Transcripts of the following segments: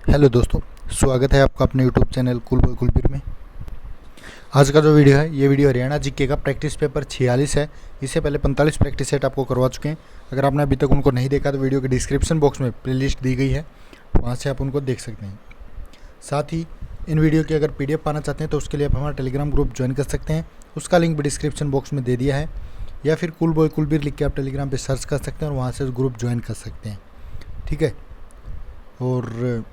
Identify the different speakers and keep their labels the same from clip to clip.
Speaker 1: Hello दोस्तों, स्वागत है आपका अपने यूट्यूब चैनल कुल बॉय कुलबीर में। आज का जो वीडियो है ये वीडियो हरियाणा जीके का प्रैक्टिस पेपर 46 है। इससे पहले 45 प्रैक्टिस सेट आपको करवा चुके हैं। अगर आपने अभी तक उनको नहीं देखा तो वीडियो के डिस्क्रिप्शन बॉक्स में प्लेलिस्ट दी गई है, वहाँ से आप उनको देख सकते हैं। साथ ही इन वीडियो की अगर PDF पाना चाहते हैं तो उसके लिए आप हमारा टेलीग्राम ग्रुप ज्वाइन कर सकते हैं। उसका लिंक भी डिस्क्रिप्शन बॉक्स में दे दिया है, या फिर कुल बॉय कुलबीर लिख के आप टेलीग्राम पर सर्च कर सकते हैं और वहाँ से ग्रुप ज्वाइन कर सकते हैं। ठीक है, और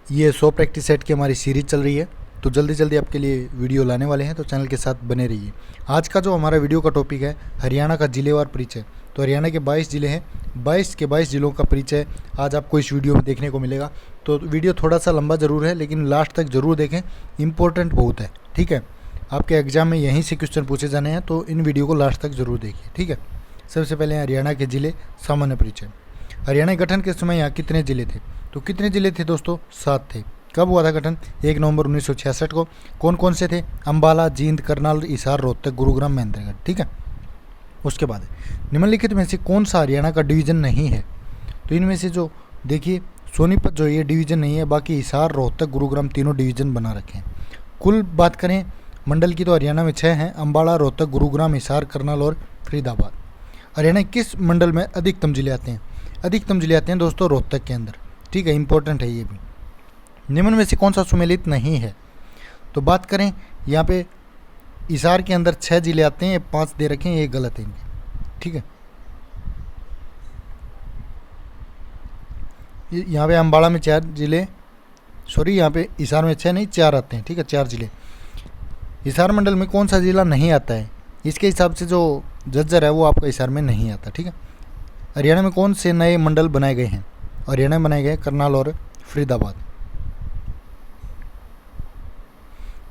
Speaker 1: ये 100 प्रैक्टिस सेट की हमारी सीरीज चल रही है, तो जल्दी जल्दी आपके लिए वीडियो लाने वाले हैं, तो चैनल के साथ बने रहिए। आज का जो हमारा वीडियो का टॉपिक है हरियाणा का जिलेवार परिचय। तो हरियाणा के 22 ज़िले हैं, 22 के 22 ज़िलों का परिचय आज आपको इस वीडियो में देखने को मिलेगा। तो वीडियो थोड़ा सा लंबा ज़रूर है, लेकिन लास्ट तक ज़रूर देखें, इंपॉर्टेंट बहुत है। ठीक है, आपके एग्जाम में यहीं से क्वेश्चन पूछे जाने हैं, तो इन वीडियो को लास्ट तक ज़रूर देखिए। ठीक है, सबसे पहले हरियाणा के ज़िले सामान्य परिचय। हरियाणा गठन के समय यहाँ कितने ज़िले थे? तो कितने ज़िले थे दोस्तों? 7 थे। कब हुआ था गठन? 1 नवंबर 1966 को। कौन कौन से थे? अम्बाला, जींद, करनाल, हिसार, रोहतक, गुरुग्राम, महेंद्रगढ़। ठीक है, उसके बाद निम्नलिखित में से कौन सा हरियाणा का डिवीज़न नहीं है? तो इनमें से जो देखिए सोनीपत जो ये डिवीज़न नहीं है, बाकी हिसार, रोहतक, गुरुग्राम तीनों डिवीज़न बना रखे हैं। कुल बात करें मंडल की तो हरियाणा में 6 हैं, अम्बाला, रोहतक, गुरुग्राम, हिसार, करनाल और फरीदाबाद। हरियाणा किस मंडल में अधिकतम जिले आते हैं? अधिकतम जिले आते हैं दोस्तों रोहतक के अंदर। ठीक है, इंपॉर्टेंट है ये भी। निम्न में से कौन सा सुमेलित नहीं है? तो बात करें यहाँ पे हिसार के अंदर 6 जिले आते हैं, 5 दे रखे हैं, ये गलत है इनके। ठीक है, यहाँ पे अम्बाड़ा में 4 जिले, सॉरी यहाँ पे हिसार में 6 नहीं 4 आते हैं। ठीक है, 4 जिले। हिसार मंडल में कौन सा जिला नहीं आता है? इसके हिसाब से जो झज्जर है वो आपका हिसार में नहीं आता। ठीक है, हरियाणा में कौन से नए मंडल बनाए गए हैं? हरियाणा में बनाए गए करनाल और फरीदाबाद।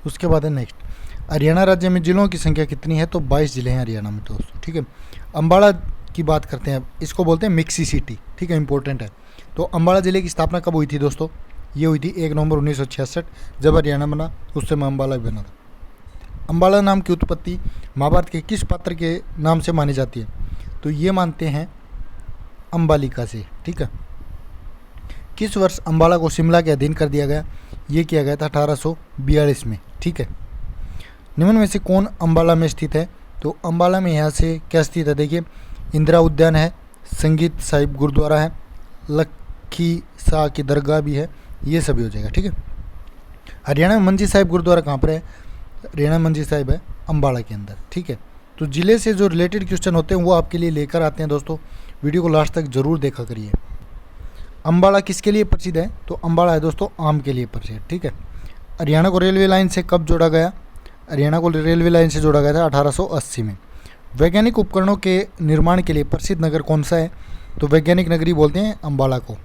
Speaker 1: उसके बाद है नेक्स्ट, हरियाणा राज्य में जिलों की संख्या कितनी है? तो 22 जिले हैं हरियाणा में दोस्तों। ठीक है, अम्बाड़ा की बात करते हैं, इसको बोलते हैं मिक्सी सिटी। ठीक है, इंपॉर्टेंट है। तो अम्बाड़ा जिले की स्थापना कब हुई थी दोस्तों? ये हुई थी 1 नवंबर 1966, जब हरियाणा बना उस समय अम्बाड़ा भी बना था। अम्बाड़ा नाम की उत्पत्ति महाभारत के किस पात्र के नाम से मानी जाती है? तो ये मानते हैं अम्बालिका से। ठीक है, किस वर्ष अम्बाड़ा को शिमला के अधीन कर दिया गया? ये किया गया था 1842 में। ठीक है, निम्न में से कौन अम्बाड़ा में स्थित है? तो अम्बाड़ा में यहाँ से क्या स्थित है? देखिए, इंदिरा उद्यान है, संगीत साहिब गुरुद्वारा है, लखी शाह की दरगाह भी है, ये सभी हो जाएगा। ठीक है, हरियाणा में मंजी साहिब गुरुद्वारा कहाँ पर है? हरियाणा मंजी साहिब है अम्बाड़ा के अंदर। ठीक है, तो ज़िले से जो रिलेटेड क्वेश्चन होते हैं वो आपके लिए लेकर आते हैं दोस्तों, वीडियो को लास्ट तक ज़रूर देखा करिए। अम्बाड़ा किसके लिए प्रसिद्ध है? तो अम्बाड़ा है दोस्तों आम के लिए प्रसिद्ध। ठीक है, हरियाणा को रेलवे लाइन से कब जोड़ा गया? हरियाणा को रेलवे लाइन से जोड़ा गया था 1880 में। वैज्ञानिक उपकरणों के निर्माण के लिए प्रसिद्ध नगर कौन सा है? तो वैज्ञानिक नगरी बोलते हैं अम्बाड़ा को।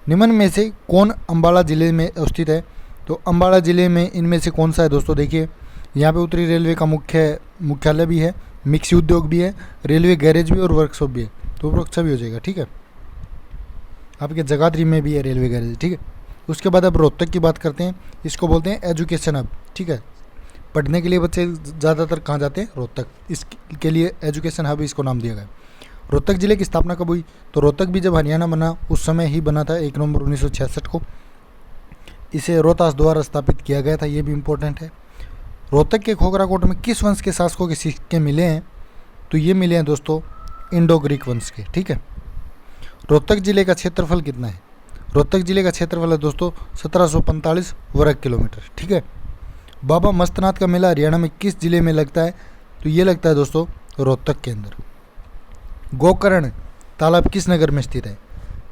Speaker 1: निम्न में से कौन अम्बाड़ा जिले में स्थित है? तो अम्बाड़ा जिले में इनमें से कौन सा है दोस्तों? देखिए, यहाँ पे उत्तरी रेलवे का मुख्यालय भी है, मिक्सी उद्योग भी है, रेलवे गैरेज भी और वर्कशॉप भी है, तो उपरोक्त भी हो जाएगा। ठीक है, आपके जगाधरी में भी है रेलवे गैरेज। ठीक है, उसके बाद अब रोहतक की बात करते हैं, इसको बोलते हैं एजुकेशन हब। ठीक है, पढ़ने के लिए बच्चे ज़्यादातर कहाँ जाते हैं? रोहतक, इसके लिए एजुकेशन हब इसको नाम दिया गया। रोहतक ज़िले की स्थापना कब हुई? तो रोहतक भी जब हरियाणा बना उस समय ही बना था, 1 नवंबर 1966 को। इसे रोहतास द्वारा स्थापित किया गया था, ये भी इम्पोर्टेंट है। रोहतक के खोखराकोट में किस वंश के शासकों के सिक्के मिले हैं? तो ये मिले हैं दोस्तों इंडो ग्रीक वंश के। ठीक है, रोहतक जिले का क्षेत्रफल कितना है? रोहतक जिले का क्षेत्रफल है दोस्तों 1745 वर्ग किलोमीटर। ठीक है, बाबा मस्तनाथ का मेला हरियाणा में किस जिले में लगता है? तो ये लगता है दोस्तों रोहतक के अंदर। गोकर्ण तालाब किस नगर में स्थित है?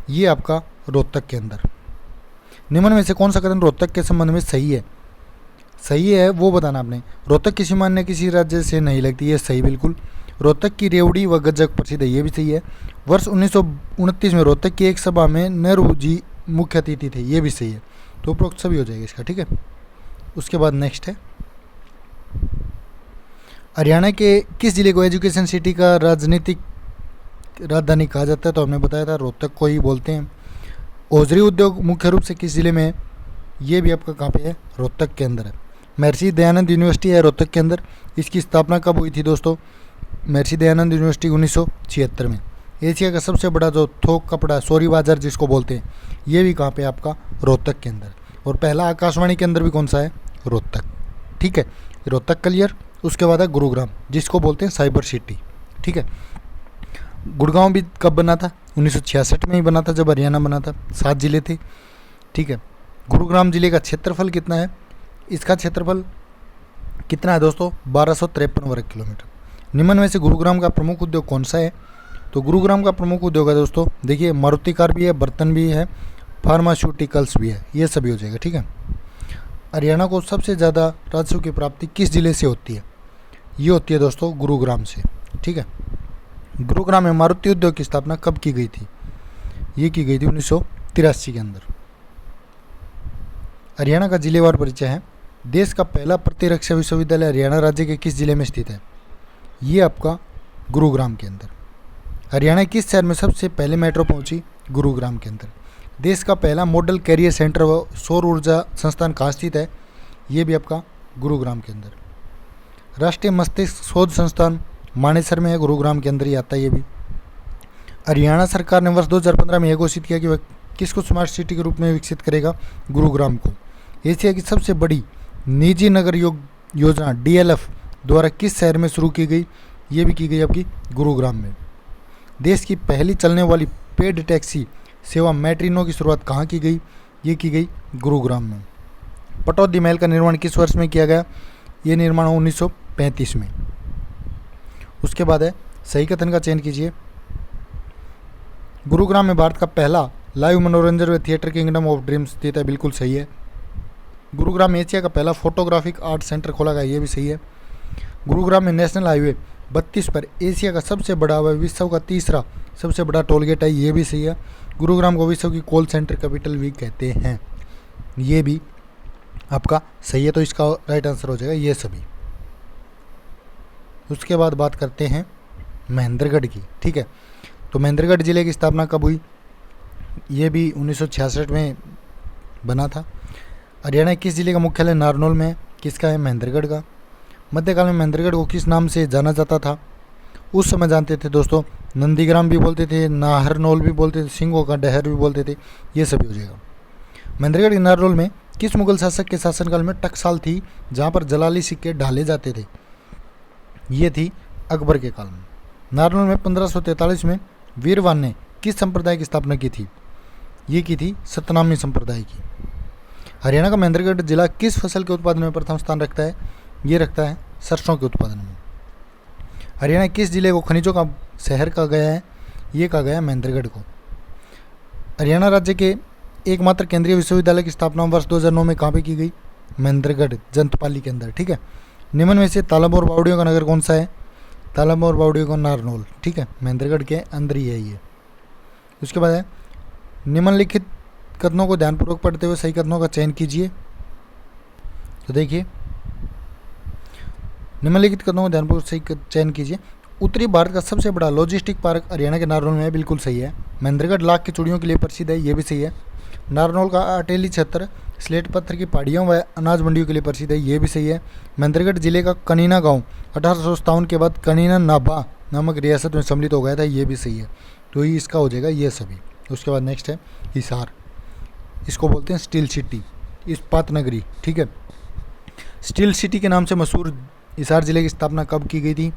Speaker 1: ये आपका रोहतक के अंदर। निम्न में से कौन सा कथन रोहतक के संबंध में सही है? सही है वो बताना आपने। रोहतक की सीमा अन्य किसी राज्य से नहीं लगती, ये सही बिल्कुल। रोहतक की रेवड़ी व गज्जक प्रसिद्ध है, ये भी सही है। वर्ष 1929 में रोहतक की एक सभा में नेहरू जी मुख्य अतिथि थे, ये भी सही है। तो उपरोक्त सभी हो जाएगा इसका। ठीक है, उसके बाद नेक्स्ट है, हरियाणा के किस जिले को एजुकेशन सिटी का राजनीतिक राजधानी कहा जाता है? तो हमने बताया था रोहतक को ही बोलते हैं। ओजरी उद्योग मुख्य रूप से किस जिले में है? ये भी आपका कहाँ पे है? रोहतक के अंदर है। महर्षि दयानंद यूनिवर्सिटी है रोहतक के अंदर। इसकी स्थापना कब हुई थी दोस्तों? महर्षि दयानंद यूनिवर्सिटी 1976 में। एशिया का सबसे बड़ा जो थोक कपड़ा सोरी बाजार जिसको बोलते हैं, ये भी कहाँ पे आपका रोहतक के अंदर। और पहला आकाशवाणी के अंदर भी कौन सा है, रोहतक। ठीक है, रोहतक क्लियर। उसके बाद है गुरुग्राम जिसको बोलते हैं साइबर सिटी। ठीक है, गुड़गांव भी कब बना था, 1966 में ही बना था जब हरियाणा बना था, 7 जिले थे। ठीक है, गुरुग्राम जिले का क्षेत्रफल कितना है, इसका क्षेत्रफल कितना है दोस्तों, 1253 वर्ग किलोमीटर। निम्न में से गुरुग्राम का प्रमुख उद्योग कौन सा है, तो गुरुग्राम का प्रमुख उद्योग है दोस्तों, देखिए मारुति कार भी है, बर्तन भी है, फार्मास्यूटिकल्स भी है, ये सभी हो जाएगा। ठीक है, हरियाणा को सबसे ज़्यादा राजस्व की प्राप्ति किस जिले से होती है, ये होती है दोस्तों गुरुग्राम से। ठीक है, गुरुग्राम में मारुति उद्योग की स्थापना कब की गई थी, ये की गई थी 1983 के अंदर। हरियाणा का जिलेवार परिचय है। देश का पहला प्रतिरक्षा विश्वविद्यालय हरियाणा राज्य के किस जिले में स्थित है, ये आपका गुरुग्राम के अंदर। हरियाणा किस शहर में सबसे पहले मेट्रो पहुंची, गुरुग्राम के अंदर। देश का पहला मॉडल कैरियर सेंटर व सौर ऊर्जा संस्थान कहाँ स्थित है, ये भी आपका गुरुग्राम के अंदर। राष्ट्रीय मस्तिष्क शोध संस्थान मानेसर में है, गुरुग्राम के अंदर ही आता है ये भी। हरियाणा सरकार ने वर्ष 2015 में यह घोषित किया कि वह किसको स्मार्ट सिटी के रूप में विकसित करेगा, गुरुग्राम को। एशिया की सबसे बड़ी निजी नगर योजना DLF द्वारा किस शहर में शुरू की गई, ये भी की गई आपकी गुरुग्राम में। देश की पहली चलने वाली पेड टैक्सी सेवा मेट्रिनो की शुरुआत कहाँ की गई, ये की गई गुरुग्राम में। पटौदी महल का निर्माण किस वर्ष में किया गया, ये निर्माण 1935 में। उसके बाद है सही कथन का चयन कीजिए। गुरुग्राम में भारत का पहला लाइव मनोरंजन व थिएटर किंगडम ऑफ ड्रीम्स स्थित है, बिल्कुल सही है। गुरुग्राम में एशिया का पहला फोटोग्राफिक आर्ट सेंटर खोला गया, ये भी सही है। गुरुग्राम में नेशनल हाईवे 32 पर एशिया का सबसे बड़ा व विश्व का तीसरा सबसे बड़ा टोल गेट है, ये भी सही है। गुरुग्राम को विश्व की कॉल सेंटर कैपिटल भी कहते हैं, ये भी आपका सही है। तो इसका राइट आंसर हो जाएगा ये सभी। उसके बाद बात करते हैं महेंद्रगढ़ की। ठीक है, तो महेंद्रगढ़ जिले की स्थापना कब हुई, ये भी 1966 में बना था। हरियाणा किस जिले का मुख्यालय नारनौल में है, किसका है, महेंद्रगढ़ का। मध्यकाल में महेंद्रगढ़ को किस नाम से जाना जाता था, उस समय जानते थे दोस्तों, नंदीग्राम भी बोलते थे, नाहरनौल भी बोलते थे, सिंगों का डहर भी बोलते थे, ये सभी हो जाएगा। महेंद्रगढ़ के नारनौल में किस मुगल शासक के शासनकाल में टकसाल थी जहाँ पर जलाली सिक्के ढाले जाते थे, ये थी अकबर के काल में। नारनौल में 1543 में वीरवान ने किस संप्रदाय की स्थापना की थी, ये की थी सतनामी संप्रदाय की। हरियाणा का महेंद्रगढ़ जिला किस फसल के उत्पादन में प्रथम स्थान रखता है, ये रखता है सरसों के उत्पादन में। हरियाणा किस जिले को खनिजों का शहर कहा गया है, ये कहा गया है महेंद्रगढ़ को। हरियाणा राज्य के एकमात्र केंद्रीय विश्वविद्यालय की स्थापना वर्ष 2009 में कहाँ पे की गई, महेंद्रगढ़ जंतपाली के अंदर। ठीक है, निम्न में से तालाब और बावड़ियों का नगर कौन सा है, तालाब और बावड़ियों का नारनौल। ठीक है, महेंद्रगढ़ के अंदर ही है ये। उसके बाद है निम्नलिखित कथनों को ध्यानपूर्वक पढ़ते हुए सही कथनों का चयन कीजिए। तो देखिए, निम्नलिखित कथनों को ध्यानपूर्वक सही चयन कीजिए। उत्तरी भारत का सबसे बड़ा लॉजिस्टिक पार्क हरियाणा के नारनौल में है, बिल्कुल सही है। महेंद्रगढ़ लाख की चूड़ियों के लिए प्रसिद्ध है, ये भी सही है। नारनौल का अटेली क्षेत्र स्लेट पत्थर की पहाड़ियों व अनाज मंडियों के लिए प्रसिद्ध है, ये भी सही है। महेंद्रगढ़ जिले का कनीना गांव 1857 के बाद कनीना नाभा नामक रियासत में सम्मिलित हो गया था, ये भी सही है। तो ये इसका हो जाएगा ये सभी। उसके बाद नेक्स्ट है हिसार, इसको बोलते हैं स्टील सिटी, इस्पात नगरी। ठीक है, स्टील सिटी के नाम से मशहूर हिसार जिले की स्थापना कब की गई थी,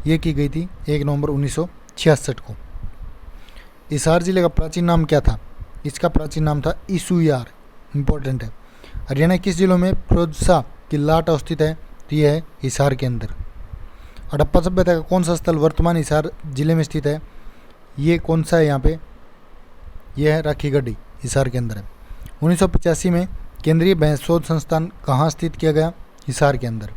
Speaker 1: ये की गई थी 1 नवंबर 1966 को। हिसार जिले का प्राचीन नाम क्या था, इसका प्राचीन नाम था ईसुयार, इंपॉर्टेंट है। हरियाणा किस जिलों में फिरोजशाह की लाट अवस्थित है, तो यह है हिसार के अंदर। हड़प्पा सभ्यता का कौन सा स्थल वर्तमान हिसार जिले में स्थित है, ये कौन सा है यहाँ पे, यह है राखीगढ़ी, हिसार के अंदर है। 1985 में केंद्रीय भैंस शोध संस्थान कहाँ स्थित किया गया, हिसार के अंदर।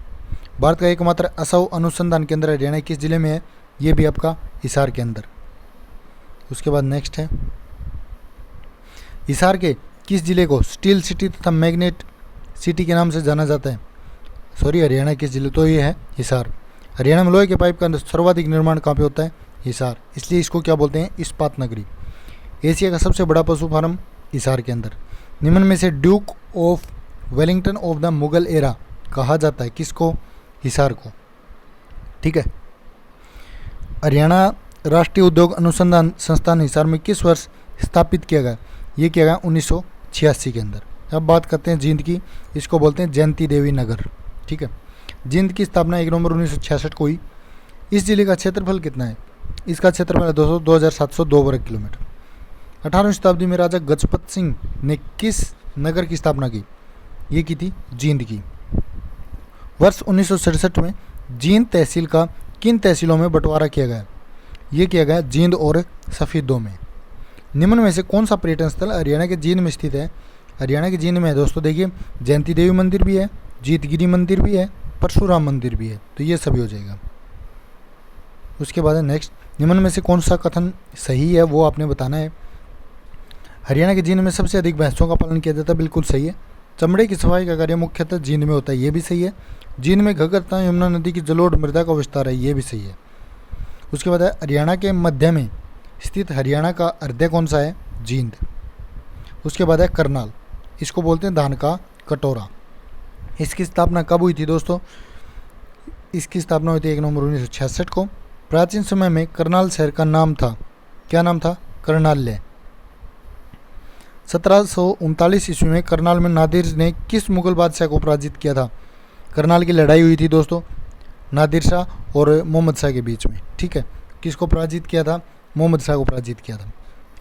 Speaker 1: भारत का एकमात्र असव अनुसंधान केंद्र हरियाणा किस जिले में है, ये भी आपका हिसार के अंदर। उसके बाद नेक्स्ट है हिसार के किस जिले को स्टील सिटी तथा मैग्नेट सिटी के नाम से जाना जाता है, सॉरी हरियाणा किस जिले, तो ये है हिसार। हरियाणा में लोहे के पाइप का सर्वाधिक निर्माण कहाँ पे होता है, हिसार, इसलिए इसको क्या बोलते हैं, इस्पात नगरी। एशिया का सबसे बड़ा पशु फार्म हिसार के अंदर। निम्न में से Duke of Wellington of the Mughal era कहा जाता है किसको, हिसार को। ठीक है, हरियाणा राष्ट्रीय उद्योग अनुसंधान संस्थान हिसार में किस वर्ष स्थापित किया गया? ये किया गया 1986 के अंदर। अब बात करते हैं जींद की, इसको बोलते हैं जयंती देवी नगर, ठीक है। जींद की स्थापना 1 नवंबर 1966 को हुई। इस जिले का क्षेत्रफल कितना है? इसका क्षेत्रफल है 2702 वर्ग किलोमीटर। 18वीं शताब्दी में राजा गजपत सिंह ने किस नगर की स्थापना की? ये की थी जींद की। वर्ष 1967 में जींद तहसील का किन तहसीलों में बंटवारा किया गया? ये किया गया जींद और सफीदों में। निम्न में से कौन सा पर्यटन स्थल हरियाणा के जींद में स्थित है? हरियाणा के जींद में है दोस्तों, देखिए जयंती देवी मंदिर भी है, जीतगिरी मंदिर भी है, परशुराम मंदिर भी है, तो ये सभी हो जाएगा। उसके बाद है नेक्स्ट, निम्न में से कौन सा कथन सही है वो आपने बताना है। हरियाणा के जींद में सबसे अधिक भैंसों का पालन किया जाता है, बिल्कुल सही है। चमड़े की सफाई का कार्य मुख्यतः जींद में होता है, ये भी सही है। जींद में घग्गर तथा यमुना नदी की जलोढ़ मृदा का विस्तार है, ये भी सही है। उसके बाद है हरियाणा के मध्य में स्थित हरियाणा का हृदय कौन सा है? जींद। उसके बाद है करनाल, इसको बोलते हैं धान का कटोरा। इसकी स्थापना कब हुई थी दोस्तों? इसकी स्थापना हुई थी 1 नवंबर 1966 को। प्राचीन समय में करनाल शहर का नाम था, क्या नाम था? करनाल्य। 1739 ईस्वी में करनाल में नादिर ने किस मुगल बादशाह को पराजित किया था? करनाल की लड़ाई हुई थी दोस्तों नादिर शाह और मोहम्मद शाह के बीच में, ठीक है। किसको पराजित किया था? मोहम्मद शाह को पराजित किया था।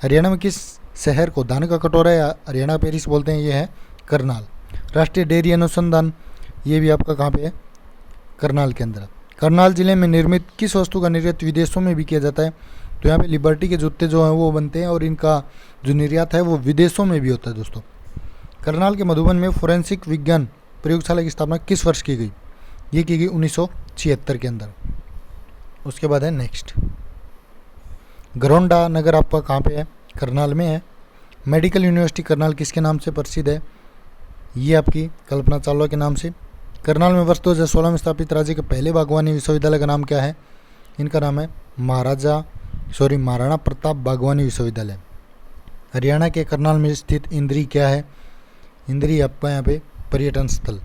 Speaker 1: हरियाणा में किस शहर को धान का कटोरा या हरियाणा पेरिस बोलते हैं? ये है करनाल। राष्ट्रीय डेयरी अनुसंधान, ये भी आपका कहाँ पे है? करनाल के अंदर। करनाल जिले में निर्मित किस वस्तु का निर्यात विदेशों में भी किया जाता है? तो यहाँ पे लिबर्टी के जूते जो हैं वो बनते हैं और इनका जो निर्यात है वो विदेशों में भी होता है दोस्तों। करनाल के मधुबन में फोरेंसिक विज्ञान प्रयोगशाला की स्थापना किस वर्ष की गई? ये की गई 1976 के अंदर। उसके बाद है नेक्स्ट, घरौंडा नगर आपका कहाँ पे है? करनाल में है। मेडिकल यूनिवर्सिटी करनाल किसके नाम से प्रसिद्ध है? ये आपकी कल्पना चावला के नाम से। करनाल में वर्ष 2016 में स्थापित राज्य के पहले बागवानी विश्वविद्यालय का नाम क्या है? इनका नाम है महाराणा प्रताप बागवानी विश्वविद्यालय। हरियाणा के करनाल में स्थित इंद्री क्या है? इंद्री आपका यहाँ पे पर्यटन स्थल।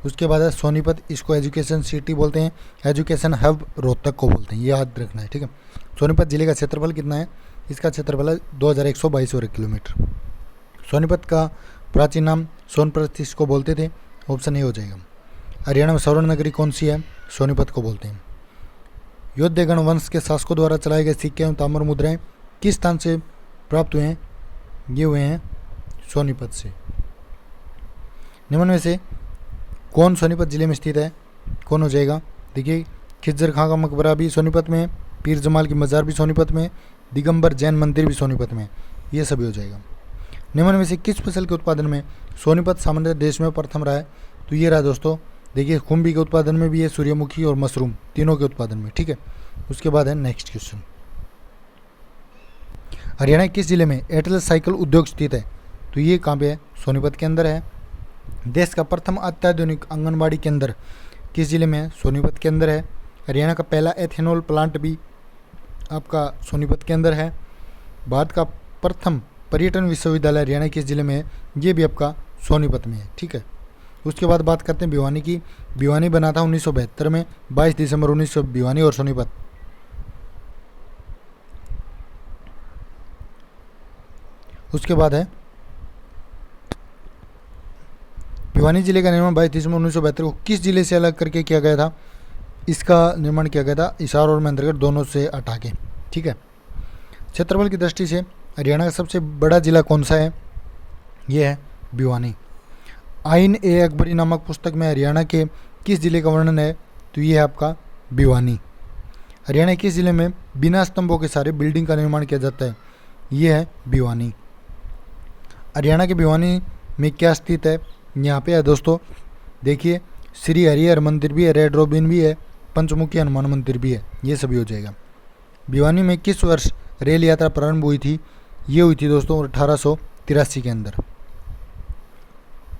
Speaker 1: उसके बाद है सोनीपत, इसको एजुकेशन सिटी बोलते हैं, एजुकेशन हब रोहतक को बोलते हैं, ये याद रखना है, ठीक है। सोनीपत जिले का क्षेत्रफल कितना है? इसका क्षेत्रफल है 2122 वर्ग किलोमीटर। सोनीपत का प्राचीन नाम सोनप्रस्थ इसको बोलते थे, ऑप्शन ए हो जाएगा। हरियाणा में स्वर्ण नगरी कौन सी है? सोनीपत को बोलते हैं। योद्धेगण वंश के शासकों द्वारा चलाए गए सिक्के एवं ताम्र मुद्राएं किस स्थान से प्राप्त हुए हैं? ये हुए हैं सोनीपत से। निम्न में से कौन सोनीपत जिले में स्थित है? कौन हो जाएगा? देखिए खिज्जर खां का मकबरा भी सोनीपत में है, पीर जमाल की मज़ार भी सोनीपत में है, दिगंबर जैन मंदिर भी सोनीपत में है, ये सभी हो जाएगा। निम्न में से किस फसल के उत्पादन में सोनीपत सामान्य देश में प्रथम रहा है? तो ये रहा दोस्तों, देखिए खुम्बी के उत्पादन में भी है, सूर्यमुखी और मशरूम तीनों के उत्पादन में, ठीक है। उसके बाद है नेक्स्ट क्वेश्चन, हरियाणा किस जिले में एयरटेल साइकिल उद्योग स्थित है? तो ये कहाँ पे है? सोनीपत के अंदर है। देश का प्रथम अत्याधुनिक आंगनबाड़ी केंद्र किस जिले में है? सोनीपत के अंदर है। हरियाणा का पहला एथेनॉल प्लांट भी आपका सोनीपत के अंदर है। भारत का प्रथम पर्यटन विश्वविद्यालय हरियाणा किस जिले में है? ये भी आपका सोनीपत में है, ठीक है। उसके बाद बात करते हैं भिवानी की। भिवानी बना था 1972 में, 22 दिसंबर 1900। भिवानी और सोनीपत, उसके बाद है भिवानी जिले का निर्माण 22 दिसंबर 1972 को किस जिले से अलग करके किया गया था? इसका निर्माण किया गया था हिसार और महेंद्रगढ़ दोनों से हटा के, ठीक है। क्षेत्रफल की दृष्टि से हरियाणा का सबसे बड़ा जिला कौन सा है? ये है भिवानी। आइन ए अकबरी नामक पुस्तक में हरियाणा के किस जिले का वर्णन है? तो ये है आपका भिवानी। हरियाणा किस जिले में बिना स्तंभों के सारे बिल्डिंग का निर्माण किया जाता है? ये है भिवानी। हरियाणा के भिवानी में क्या स्थित है? यहाँ पे है दोस्तों, देखिए श्री हरिहर मंदिर भी है, रेड रॉबिन भी है, पंचमुखी हनुमान मंदिर भी है, ये सभी हो जाएगा। भिवानी में किस वर्ष रेल यात्रा प्रारंभ हुई थी? ये हुई थी दोस्तों 1883 के अंदर।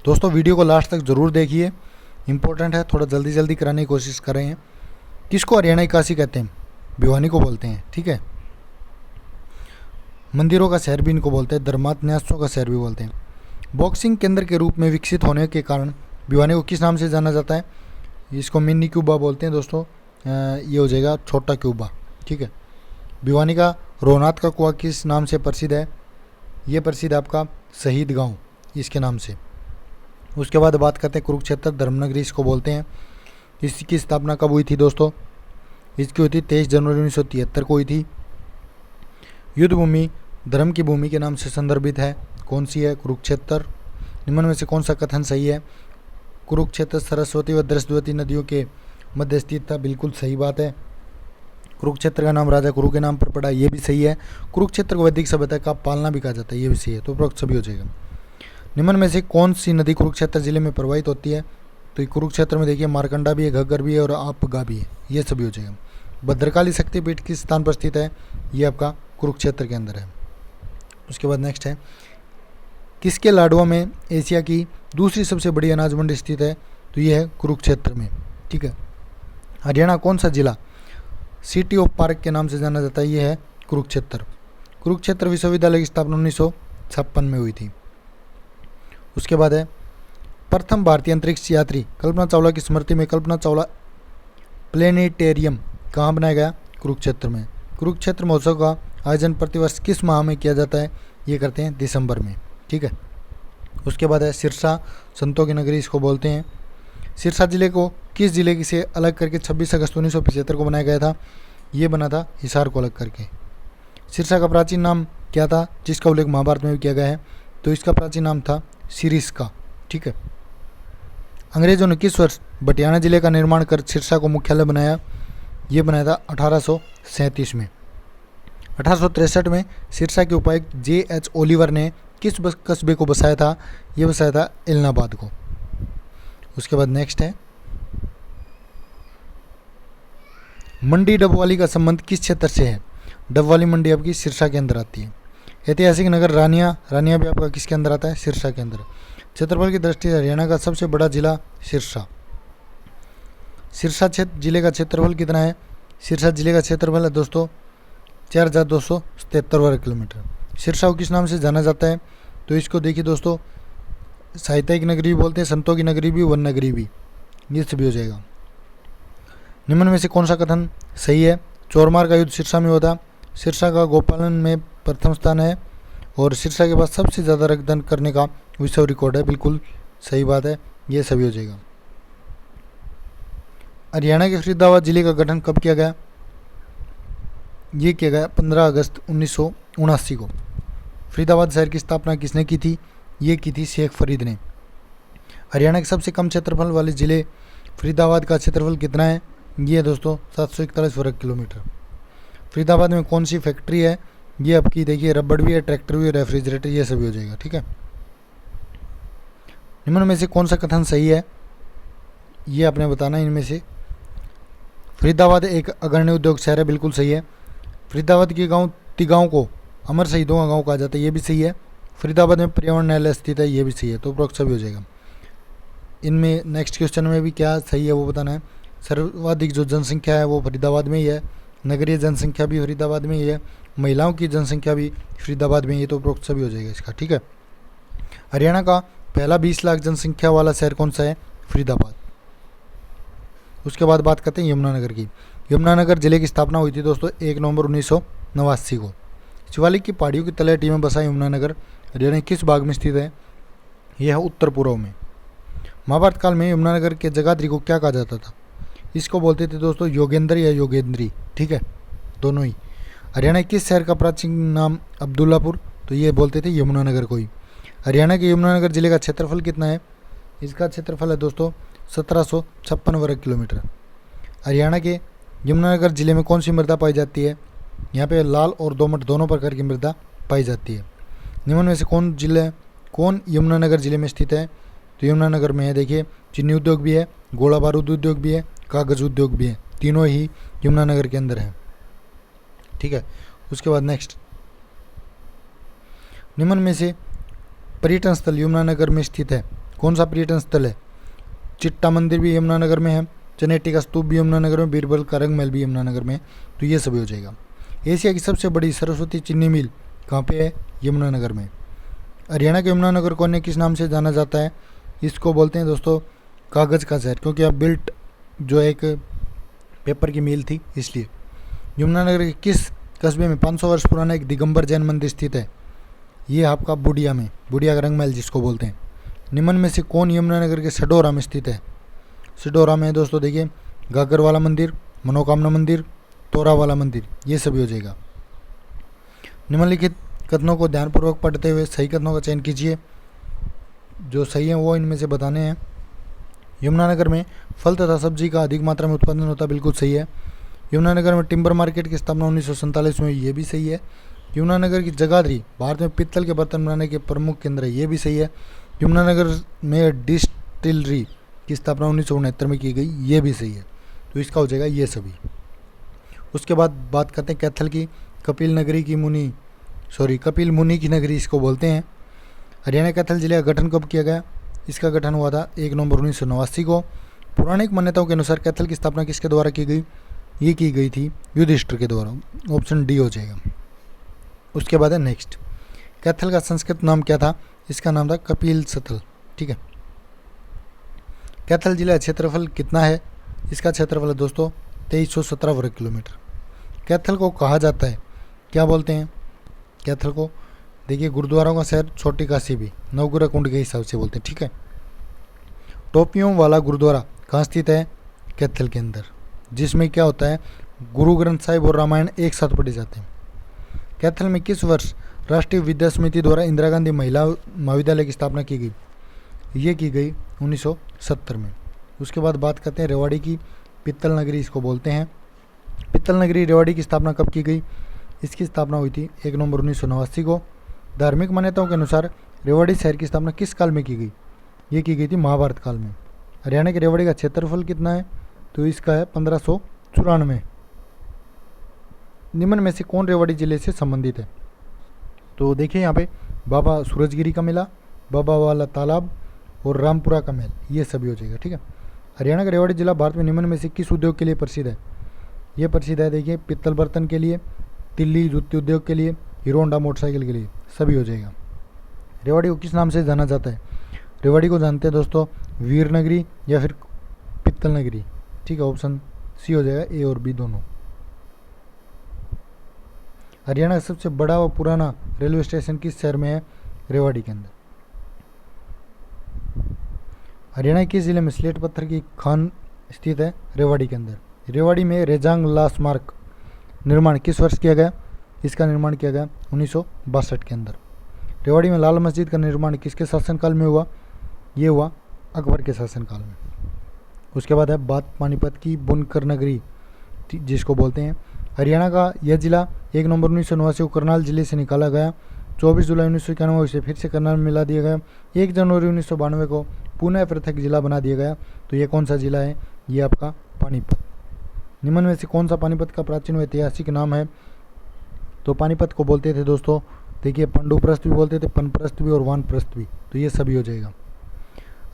Speaker 1: दोस्तों वीडियो को लास्ट तक ज़रूर देखिए, इंपॉर्टेंट है, थोड़ा जल्दी जल्दी कराने की कोशिश कर रहे हैं। किसको हरियाणा की काशी कहते हैं? भिवानी को बोलते हैं, ठीक है। मंदिरों का शहर भी इनको बोलते हैं, धर्मार्थ न्यासों का शहर भी बोलते हैं। बॉक्सिंग केंद्र के रूप में विकसित होने के कारण भिवानी को किस नाम से जाना जाता है? इसको मिनी क्यूबा बोलते हैं दोस्तों, ये हो जाएगा छोटा क्यूबा, ठीक है। भिवानी का रोहनाथ का कुआं किस नाम से प्रसिद्ध है? ये प्रसिद्ध आपका शहीद गांव इसके नाम से। उसके बाद बात करते हैं कुरुक्षेत्र धर्मनगरी इसको बोलते हैं। इसकी स्थापना कब हुई थी दोस्तों? इसकी हुई थी 23 जनवरी 1973 को हुई थी। युद्ध भूमि धर्म की भूमि के नाम से संदर्भित है। कौन सी है? कुरुक्षेत्र। निम्न में से कौन सा कथन सही है? कुरुक्षेत्र सरस्वती व दृष्टवती नदियों के मध्य स्थित था। बिल्कुल सही बात है। कुरुक्षेत्र का नाम राजा कुरु के नाम पर पड़ा, ये भी सही है। कुरुक्षेत्र को वैदिक सभ्यता का पालना भी कहा जाता है, ये भी सही है। तो उपरोक्त सभी हो जाएगा। निम्न में से कौन सी नदी कुरुक्षेत्र जिले में प्रवाहित होती है? तो ये कुरुक्षेत्र में देखिए मारकंडा भी है, घग्गर भी है और आपगा भी है, ये सभी हो जाएगा। भद्रकाली शक्तिपीठ किस स्थान पर स्थित है? ये आपका कुरुक्षेत्र के अंदर है। उसके बाद नेक्स्ट है, किसके लाडवा में एशिया की दूसरी सबसे बड़ी अनाज मंडी स्थित है? तो ये है कुरुक्षेत्र में। ठीक है। हरियाणा कौन सा जिला सिटी ऑफ पार्क के नाम से जाना जाता है? ये है कुरुक्षेत्र। कुरुक्षेत्र विश्वविद्यालय की स्थापना 1956 में हुई थी। उसके बाद है, प्रथम भारतीय अंतरिक्ष यात्री कल्पना चावला की स्मृति में कल्पना चावला प्लेनेटेरियम कहाँ बनाया गया? कुरुक्षेत्र में। कुरुक्षेत्र महोत्सव का आयोजन प्रतिवर्ष किस माह में किया जाता है? ये करते हैं दिसंबर में। ठीक है। उसके बाद है सिरसा संतों की नगरी इसको बोलते हैं। सिरसा जिले को किस जिले से अलग करके 26 अगस्त 1975 को बनाया गया था? ये बना था हिसार को अलग करके। सिरसा का प्राचीन नाम क्या था जिसका उल्लेख महाभारत में भी किया गया है? तो इसका प्राचीन नाम था सिरिस्का। ठीक है। अंग्रेजों ने किस वर्ष बटियाना जिले का निर्माण कर सिरसा को मुख्यालय बनाया? ये बनाया था 1837 में। 1863 में सिरसा के उपायुक्त J.H. ओलिवर ने किस कस्बे को बसाया था? ये बसाया था इलाहाबाद को। उसके बाद नेक्स्ट है, मंडी डबवाली का संबंध किस क्षेत्र से है? डबवाली मंडी आपकी सिरसा के अंदर आती है। ऐतिहासिक नगर रानिया, रानिया भी आपका किसके अंदर आता है? सिरसा के अंदर। क्षेत्रफल की दृष्टि से हरियाणा का सबसे बड़ा जिला सिरसा। सिरसा जिले का क्षेत्रफल कितना है? सिरसा जिले का क्षेत्रफल है दोस्तों 4277 वर्ग किलोमीटर। सिरसा को किस नाम से जाना जाता है? तो इसको देखिए दोस्तों, साहित्यिक नगरी भी बोलते हैं, संतों की नगरी भी, वन नगरी भी, ये सभी हो जाएगा। निम्न में से कौन सा कथन सही है? चोरमार का युद्ध सिरसा में होता। सिरसा का गोपालन में प्रथम स्थान है और सिरसा के पास सबसे ज़्यादा रक्तदान करने का विश्व रिकॉर्ड है। बिल्कुल सही बात है, ये सभी हो जाएगा। हरियाणा के फरीदाबाद जिले का गठन कब किया गया? ये किया गया 15 अगस्त 1979 को। फरीदाबाद शहर की स्थापना किसने की थी? ये की थी शेख फरीद ने। हरियाणा के सबसे कम क्षेत्रफल वाले जिले फरीदाबाद का क्षेत्रफल कितना है? ये है दोस्तों 741 वर्ग किलोमीटर। फरीदाबाद में कौन सी फैक्ट्री है? ये आपकी देखिए रबड़ भी है, ट्रैक्टर भी है, रेफ्रिजरेटर, ये सभी हो जाएगा। ठीक है। निम्न में से कौन सा कथन सही है? ये आपने बताना है इनमें से। फरीदाबाद एक अग्रणी उद्योग शहर है, बिल्कुल सही है। फरीदाबाद के गांव तिगांव को अमर शहीदों का गांव कहा जाता है, ये भी सही है। फरीदाबाद में पर्यावरण न्यायालय स्थित है, ये भी सही है। तो उपरोक्त सभी हो जाएगा। इनमें नेक्स्ट क्वेश्चन में भी क्या सही है वो बताना है। सर्वाधिक जो जनसंख्या है वो फरीदाबाद में ही है। नगरीय जनसंख्या भी फरीदाबाद में ही है। महिलाओं की जनसंख्या भी फरीदाबाद में ही है। तो उपरोक्त सभी हो जाएगा इसका। ठीक है। हरियाणा का पहला 20 लाख जनसंख्या वाला शहर कौन सा है? फरीदाबाद। उसके बाद बात करते हैं यमुनानगर की। यमुनानगर जिले की स्थापना हुई थी दोस्तों 1 नवंबर 1989 को। शिवालिक की पहाड़ियों की तलहटी में बसा यमुनानगर हरियाणा किस भाग में स्थित है? यह है उत्तर पूर्व में। महाभारत काल में यमुनानगर के जगाधरी को क्या कहा जाता था? इसको बोलते थे दोस्तों योगेंद्र या योगेंद्री। ठीक है, दोनों ही। हरियाणा के किस शहर का प्राचीन नाम अब्दुल्लापुर? तो ये बोलते थे यमुनानगर को ही। हरियाणा के यमुनानगर जिले का क्षेत्रफल कितना है? इसका क्षेत्रफल है दोस्तों 1756 वर्ग किलोमीटर। हरियाणा के यमुनानगर जिले में कौन सी मृदा पाई जाती है? यहाँ पे लाल और दोमट दोनों प्रकार की मृदा पाई जाती है। निम्न में से कौन यमुनानगर जिले में स्थित है? तो यमुनानगर में है देखिए चीनी उद्योग भी है, गोला बारूद उद्योग भी है, कागज़ उद्योग भी है, तीनों ही यमुनानगर के अंदर है। ठीक है। उसके बाद नेक्स्ट, निम्न में से पर्यटन स्थल यमुनानगर में स्थित है कौन सा पर्यटन स्थल है? चिट्टा मंदिर भी यमुनानगर में है, चनेटी का स्तूप भी यमुनानगर में, बीरबल का रंग महल भी यमुनानगर में। तो ये सभी हो जाएगा। एशिया की सबसे बड़ी सरस्वती चीनी मिल कहाँ पे है? यमुनानगर में। हरियाणा के यमुनानगर को अन्य किस नाम से जाना जाता है? इसको बोलते हैं दोस्तों कागज़ का शहर, क्योंकि अब बिल्ट जो एक पेपर की मिल थी इसलिए। यमुनानगर के किस कस्बे में 500 वर्ष पुराना एक दिगंबर जैन मंदिर स्थित है, ये आपका बूडिया में, बूडिया का रंग महल जिसको बोलते हैं। निम्न में से कौन यमुनानगर के सडोरा में स्थित है? सडोरा में दोस्तों देखिए घाघर वाला मंदिर, मनोकामना मंदिर, तोरा वाला मंदिर, ये सभी हो जाएगा। निम्नलिखित कथनों को ध्यानपूर्वक पढ़ते हुए सही कथनों का चयन कीजिए। जो सही है वो इनमें से बताने हैं। यमुनानगर में फल तथा सब्जी का अधिक मात्रा में उत्पादन होता है, बिल्कुल सही है। यमुनानगर में टिम्बर मार्केट की स्थापना 1947 में, ये भी सही है। यमुनानगर की जगाधरी भारत में पित्तल के बर्तन बनाने के प्रमुख केंद्र है, ये भी सही है। यमुनानगर में डिस्टिलरी की स्थापना 1969 में की गई, ये भी सही है। तो इसका हो जाएगा ये सभी। उसके बाद बात करते हैं कैथल की। कपिल मुनि की नगरी इसको बोलते हैं। हरियाणा कैथल जिले का गठन कब किया गया? इसका गठन हुआ था 1 नवंबर 1989 को। पौराणिक मान्यताओं के अनुसार कैथल की स्थापना किसके द्वारा की गई? ये की गई थी युधिष्ठिर के द्वारा, ऑप्शन डी हो जाएगा। उसके बाद है नेक्स्ट, कैथल का संस्कृत नाम क्या था? इसका नाम था कपिल सतल, ठीक है। कैथल जिला क्षेत्रफल कितना है? इसका क्षेत्रफल है दोस्तों 2317 वर्ग किलोमीटर। कैथल को कहा जाता है, क्या बोलते हैं कैथल को? देखिए गुरुद्वारों का शहर, छोटी काशी भी, नवग्रह कुंड के हिसाब से बोलते हैं, ठीक है। टोपियों वाला गुरुद्वारा कहाँ स्थित है? कैथल के अंदर, जिसमें क्या होता है गुरु ग्रंथ साहिब और रामायण एक साथ पढ़े जाते हैं। कैथल में किस वर्ष राष्ट्रीय विद्या समिति द्वारा इंदिरा गांधी महिला महाविद्यालय की स्थापना की गई? ये की गई 1970 में। उसके बाद बात करते हैं रेवाड़ी की। पित्तल नगरी इसको बोलते हैं। पित्तल नगरी रेवाड़ी की स्थापना कब की गई? इसकी स्थापना हुई थी 1 नवंबर 1989 को। धार्मिक मान्यताओं के अनुसार रेवाड़ी शहर की स्थापना किस काल में की गई? ये की गई थी महाभारत काल में। हरियाणा के रेवाड़ी का क्षेत्रफल कितना है? तो इसका है 1594। निम्न में से कौन रेवाड़ी जिले से संबंधित है? तो देखिए यहाँ पे बाबा सूरजगिरी का मेला, बाबा वाला तालाब और रामपुरा का महल, ये सभी हो जाएगा, ठीक है। हरियाणा का रेवाड़ी जिला भारत में निम्न में से किस उद्योग के लिए प्रसिद्ध है? ये प्रसिद्ध है देखिए पित्तल बर्तन के लिए, तिल्ली जूती उद्योग के लिए, हीरो होंडा मोटरसाइकिल के लिए, सभी हो जाएगा। रेवाड़ी को किस नाम से जाना जाता है? रेवाड़ी को जानते हैं दोस्तों वीर नगरी या फिर पित्तल नगरी, ठीक है। ऑप्शन सी हो जाएगा, ए और बी दोनों। हरियाणा का सबसे बड़ा व पुराना रेलवे स्टेशन किस शहर में है? रेवाड़ी के अंदर। हरियाणा के जिले में स्लेट पत्थर की खान स्थित है? रेवाड़ी के अंदर। रेवाड़ी में रेजांग ला स्मारक निर्माण किस वर्ष किया गया? इसका निर्माण किया गया 1962 के अंदर। रेवाड़ी में लाल मस्जिद का निर्माण किसके शासनकाल में हुआ? ये हुआ अकबर के शासनकाल में। उसके बाद है बात पानीपत की। बुनकर नगरी जिसको बोलते हैं। हरियाणा का यह जिला 1 नवंबर 1989 को करनाल जिले से निकाला गया। 24 जुलाई 1991 से फिर से करनाल में मिला दिया गया। 1 जनवरी 1992 को पुनः पृथक जिला बना दिया गया। तो ये कौन सा जिला है? ये आपका पानीपत। निम्न में से कौन सा पानीपत का प्राचीन व ऐतिहासिक नाम है? तो पानीपत को बोलते थे दोस्तों देखिए पांडुप्रस्थ भी बोलते थे, पनप्रस्थ भी और वानप्रस्थ भी, तो ये सभी हो जाएगा।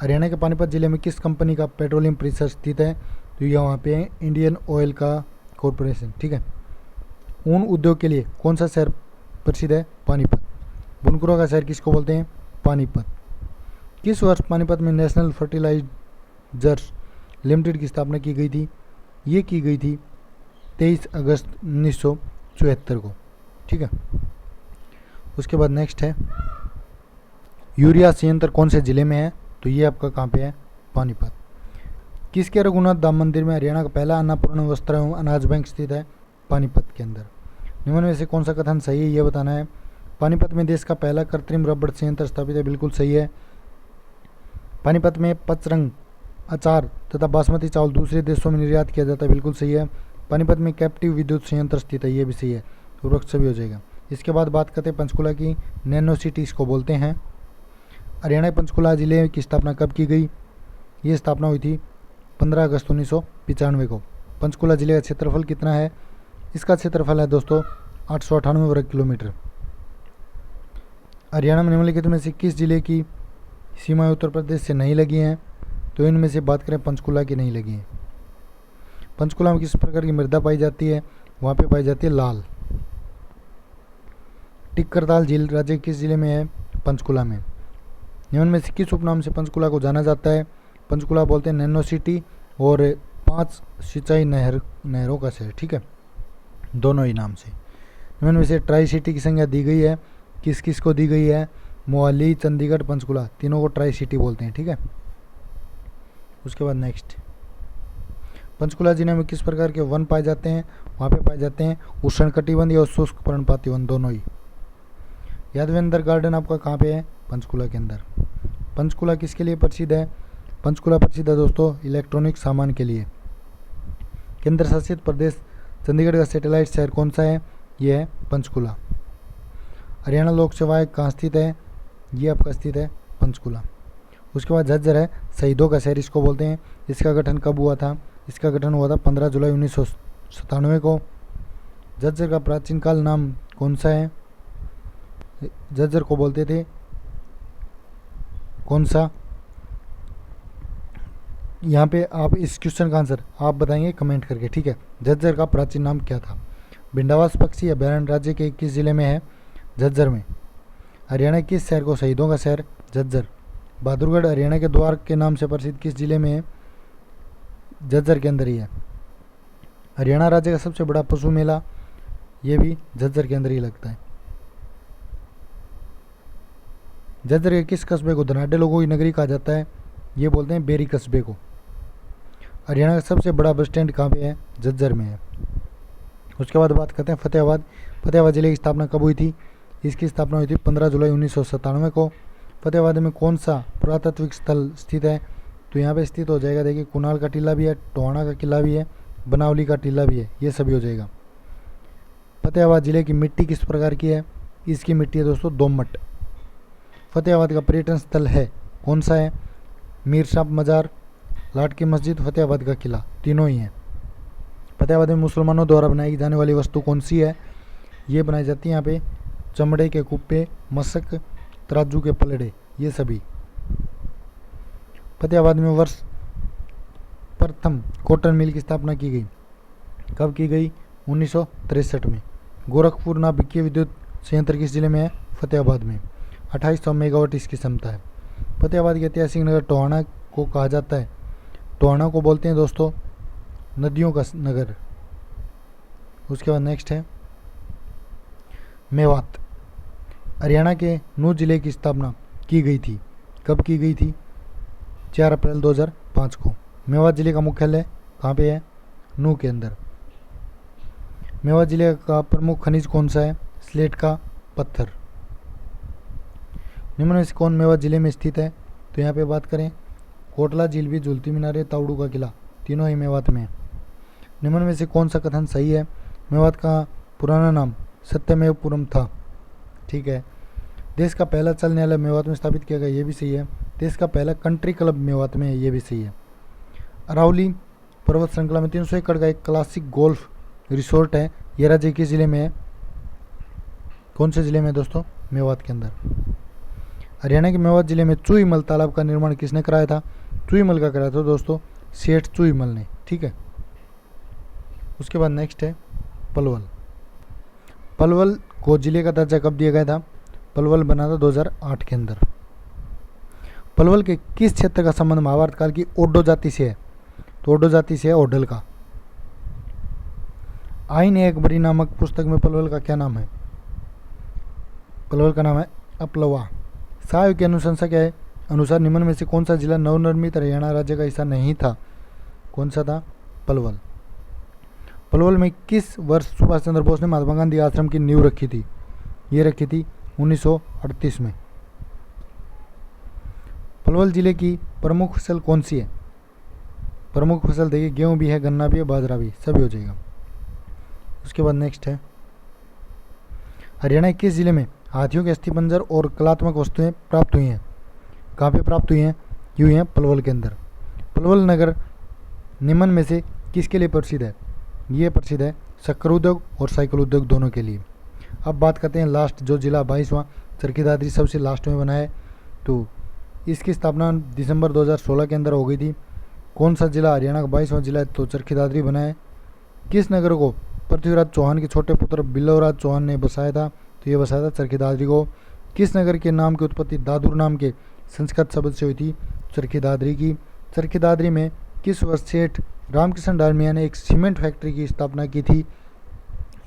Speaker 1: हरियाणा के पानीपत जिले में किस कंपनी का पेट्रोलियम परिसर स्थित है? तो ये वहाँ पे इंडियन ऑयल का कॉरपोरेशन, ठीक है। ऊन उद्योग के लिए कौन सा शहर प्रसिद्ध है? पानीपत। बुनकरों का शहर किसको बोलते हैं? पानीपत। किस वर्ष पानीपत में नेशनल फर्टिलाइजर्स लिमिटेड की स्थापना की गई थी? ये की गई थी 23 अगस्त 1974 को, ठीक है। उसके बाद नेक्स्ट है यूरिया संयंत्र कौन से जिले में है? तो ये आपका कहाँ पे है? पानीपत। किसके रघुनाथ धाम मंदिर में हरियाणा का पहला अन्नपूर्ण वस्त्र एवं अनाज बैंक स्थित है? पानीपत के अंदर। निम्न में से कौन सा कथन सही है ये बताना है। पानीपत में देश का पहला कृत्रिम रबड़ संयंत्र स्थापित है, बिल्कुल सही है। पानीपत में पचरंग अचार तथा बासमती चावल दूसरे देशों में निर्यात किया जाता है, बिल्कुल सही है। पानीपत में कैप्टिव विद्युत संयंत्र स्थित है, ये भी सही है। तो वृक्ष भी हो जाएगा। इसके बाद बात करते हैं पंचकुला की। नैनो सिटी इसको बोलते हैं। हरियाणा पंचकुला जिले की स्थापना कब की गई? ये स्थापना हुई थी 15 अगस्त 1995 को। पंचकुला जिले का क्षेत्रफल कितना है? इसका क्षेत्रफल है दोस्तों 898 वर्ग किलोमीटर। हरियाणा में निम्नलिखित में से किस जिले की सीमाएं उत्तर प्रदेश से नहीं लगी हैं? तो इनमें से बात करें पंचकुला की नहीं लगी हैं। पंचकुला में किस प्रकार की मृदा पाई जाती है? वहाँ पे पाई जाती है लाल। टिक्करताल झील राज्य किस जिले में है? पंचकुला में। निम्न में से किस उपनाम से पंचकुला को जाना जाता है? पंचकुला बोलते हैं नैनो सिटी और 5 सिंचाई नहरों का शहर, ठीक है, दोनों ही नाम से। निम्न में से ट्राई सिटी की संज्ञा दी गई है, किस किस को दी गई है? मोहाली, चंडीगढ़, पंचकुला, तीनों को ट्राई सिटी बोलते हैं, ठीक है। उसके बाद नेक्स्ट, पंचकुला जिले में किस प्रकार के वन पाए जाते हैं? वहाँ पे पाए जाते हैं उष्णकटिबंधीय और शुष्क पर्णपाती वन, दोनों ही। यादवेंद्र गार्डन आपका कहाँ पे है? पंचकुला के अंदर। पंचकुला किसके लिए प्रसिद्ध है? पंचकुला प्रसिद्ध है दोस्तों इलेक्ट्रॉनिक सामान के लिए। केंद्र शासित प्रदेश चंडीगढ़ का सैटेलाइट शहर कौन सा है? ये है पंचकुला। हरियाणा लोक सेवा आयोग कहाँ स्थित है? ये आपका स्थित है पंचकुला। उसके बाद झज्जर है शहीदों का शहर इसको बोलते हैं। इसका गठन कब हुआ था? इसका गठन हुआ था 15 जुलाई 1997 को। झज्जर का प्राचीन काल नाम कौन सा है? झज्जर को बोलते थे कौन सा? यहाँ पे आप इस क्वेश्चन का आंसर आप बताएंगे कमेंट करके, ठीक है। झज्जर का प्राचीन नाम क्या था? भिंडावास पक्षी अभ्यारण्य राज्य के किस जिले में है? झज्जर में। हरियाणा किस शहर को शहीदों का शहर? झज्जर। बहादुरगढ़ हरियाणा के द्वार के नाम से प्रसिद्ध किस जिले में है? झज्जर के अंदर ही है। हरियाणा राज्य का सबसे बड़ा पशु मेला ये भी झज्जर के अंदर ही लगता है। झज्जर के किस कस्बे को धनाढ्य लोगों की नगरी कहा जाता है? ये बोलते हैं बेरी कस्बे को। हरियाणा का सबसे बड़ा बस स्टैंड कहाँ पे है? झज्जर में है। उसके बाद बात करते हैं फतेहाबाद। फतेहाबाद जिले की स्थापना कब हुई थी? इसकी स्थापना हुई थी 15 जुलाई 1997 को। फतेहाबाद में कौन सा पुरातात्विक स्थल स्थित है? तो यहाँ पे स्थित हो जाएगा, देखिए कुणाल का टीला भी है, टोहाना का किला भी है, बनावली का टीला भी है, ये सभी हो जाएगा। फतेहाबाद जिले की मिट्टी किस प्रकार की है? इसकी मिट्टी है दोस्तों दोमट। फतेहाबाद का पर्यटन स्थल है कौन सा है? मीर साहब मज़ार, लाट की मस्जिद, फतेहाबाद का किला, तीनों ही हैं। फतेहाबाद में मुसलमानों द्वारा बनाई जाने वाली वस्तु कौन सी है? ये बनाई जाती है यहाँ पे चमड़े के कुप्पे, मशक, तराजू के पलड़े, ये सभी। फतेहाबाद में वर्ष प्रथम कॉटन मिल की स्थापना की गई, कब की गई? 1963 में। गोरखपुर नाभिकीय विद्युत संयंत्र किस जिले में है? फतेहाबाद में। 2800 मेगावाट इसकी क्षमता है। फतेहाबाद के ऐतिहासिक नगर टोहाना को कहा जाता है। टोहाना को बोलते हैं दोस्तों नदियों का नगर। उसके बाद नेक्स्ट है मेवात। हरियाणा के नूह जिले की स्थापना की गई थी, कब की गई थी? 4 अप्रैल 2005 को। मेवात जिले का मुख्यालय कहाँ पे है? नूह के अंदर। मेवात जिले का प्रमुख खनिज कौन सा है? स्लेट का पत्थर। निम्न में से कौन मेवात जिले में स्थित है? तो यहाँ पे बात करें कोटला झील भी, झूलती मीनारें, तावड़ू का किला, तीनों ही मेवात में है। निम्न में से कौन सा कथन सही है? मेवात का पुराना नाम सत्यमेवपुरम था, ठीक है। देश का पहला चल न्यायालय मेवात में स्थापित किया गया, ये भी सही है। देश का पहला कंट्री क्लब मेवात में है, ये भी सही है। अरावली पर्वत श्रृंखला में 300 एकड़ का एक क्लासिक गोल्फ रिसोर्ट है, ये राज्य किस जिले में है? कौन से जिले में दोस्तों? मेवात के अंदर। हरियाणा के मेवात जिले में चुईमल तालाब का निर्माण किसने कराया था? चुईमल का कराया था दोस्तों सेठ चुईमल ने, ठीक है। उसके बाद नेक्स्ट है पलवल। पलवल को जिले का दर्जा कब दिया गया था? पलवल बना था 2008 के अंदर। पलवल के किस क्षेत्र का संबंध महाभारत काल की ओडो जाति से है? तो ओडो जाति से है ओडल का। आईन एक बड़ी नामक पुस्तक में पलवल का क्या नाम है? पलवल का नाम है अपलवा। साहयोग की अनुशंसा क्या है? अनुसार निम्न में से कौन सा जिला नवनिर्मित हरियाणा राज्य का हिस्सा नहीं था? कौन सा था? पलवल। पलवल में किस वर्ष सुभाष चंद्र बोस ने महात्मा गांधी आश्रम की नींव रखी थी? ये रखी थी 1938 में। पलवल जिले की प्रमुख फसल कौन सी है? प्रमुख फसल देखिए गेहूं भी है, गन्ना भी है, बाजरा भी, सभी हो जाएगा। उसके बाद नेक्स्ट है हरियाणा के किस जिले में हाथियों के अस्थिपंजर और कलात्मक वस्तुएं प्राप्त हुई हैं? कहाँ पे प्राप्त हुई हैं? ये हुई हैं पलवल के अंदर। पलवल नगर निम्न में से किसके लिए प्रसिद्ध है? ये प्रसिद्ध है शक्कर उद्योग और साइकिल उद्योग दोनों के लिए। अब बात करते हैं लास्ट जो जिला 22वां चरखी दादरी सबसे लास्ट में बना है, तो इसकी स्थापना दिसंबर 2016 के अंदर हो गई थी। कौन सा जिला हरियाणा का 22वां जिला है? तो चरखी दादरी बना है। किस नगर को पृथ्वीराज चौहान के छोटे पुत्र बिल्लवराज चौहान ने बसाया था? तो ये बसाया था चरखी दादरी को। किस नगर के नाम की उत्पत्ति दादुर नाम के संस्कृत शब्द से हुई थी? चरखी दादरी की। चरखी दादरी में किस वर्ष सेठ रामकृष्ण डालमिया ने एक सीमेंट फैक्ट्री की स्थापना की थी?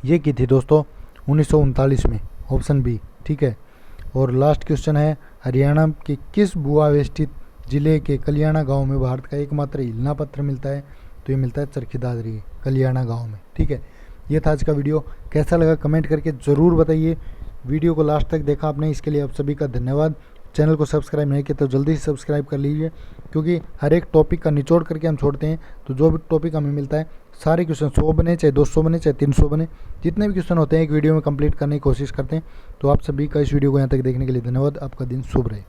Speaker 1: ये की थी दोस्तों 1939 में, ऑप्शन बी, ठीक है। और लास्ट क्वेश्चन है, हरियाणा के किस भूआवेष्टित जिले के कलियाणा गांव में भारत का एकमात्र हिलना पत्थर मिलता है? तो ये मिलता है चरखी दादरी कलियाणा गांव में, ठीक है। ये था आज का वीडियो, कैसा लगा कमेंट करके ज़रूर बताइए। वीडियो को लास्ट तक देखा आपने, इसके लिए आप सभी का धन्यवाद। चैनल को सब्सक्राइब नहीं किया तो जल्दी से सब्सक्राइब कर लीजिए, क्योंकि हर एक टॉपिक का निचोड़ करके हम छोड़ते हैं। तो जो भी टॉपिक हमें मिलता है, सारे क्वेश्चन 100 बने, चाहे 200 बने, चाहे 300 बने, जितने भी क्वेश्चन होते हैं एक वीडियो में कंप्लीट करने की कोशिश करते हैं। तो आप सभी का इस वीडियो को यहाँ तक देखने के लिए धन्यवाद। आपका दिन शुभ रहे।